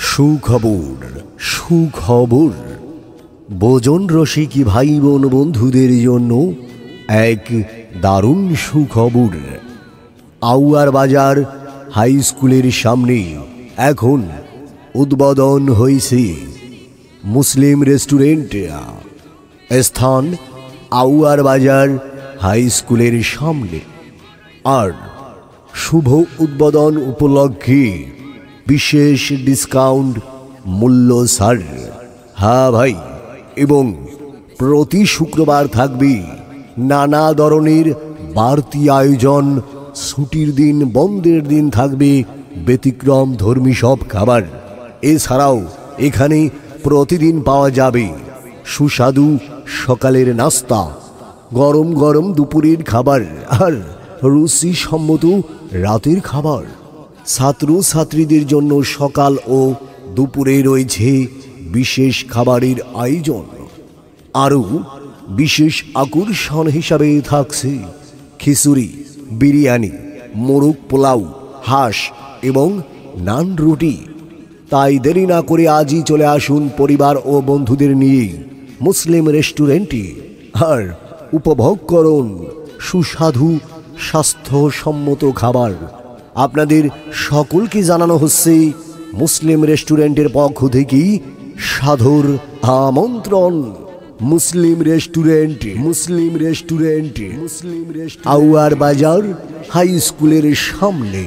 সুখবর, সুখবর। ভোজন রসিকী ভাই বোন বন্ধুদের জন্য এক দারুণ সুখবর। আউয়ার বাজার হাই স্কুলের সামনে এখন উদ্বোধন হয়েছে মুসলিম রেস্টুরেন্ট। স্থান আউয়ার বাজার হাই স্কুলের সামনে। আর শুভ উদ্বোধন উপলক্ষে বিশেষ ডিসকাউন্ট মূল্য ছাড়। হ্যাঁ ভাই, এবং প্রতি শুক্রবার থাকবে নানা ধরনের বাড়তি আয়োজন। ছুটির দিন, বন্ধের দিন থাকবে ব্যতিক্রম ধর্মী সব খাবার। এছাড়াও এখানে প্রতিদিন পাওয়া যাবে সুস্বাদু সকালের নাস্তা, গরম গরম দুপুরের খাবার আর রুচিসম্মত রাতের খাবার। ছাত্র ছাত্রীদের জন্য সকাল ও দুপুরে রয়েছে বিশেষ খাবারের আয়োজন। আরও বিশেষ আকর্ষণ হিসাবে থাকছে খিচুড়ি, বিরিয়ানি, মোরগ পোলাও, হাঁস এবং নান রুটি। তাই দেরি না করে আজই চলে আসুন পরিবার ও বন্ধুদের নিয়ে মুসলিম রেস্টুরেন্টে আর উপভোগ করুন সুস্বাদু স্বাস্থ্যসম্মত খাবার। আপনাদের সকলকে জানানো হচ্ছে মুসলিম রেস্টুরেন্টের পক্ষ থেকে সাদর আমন্ত্রণ। মুসলিম রেস্টুরেন্ট, মুসলিম রেস্টুরেন্ট, মুসলিম রেস্টুরেন্ট, আউয়ার বাজার হাই স্কুলের সামনে।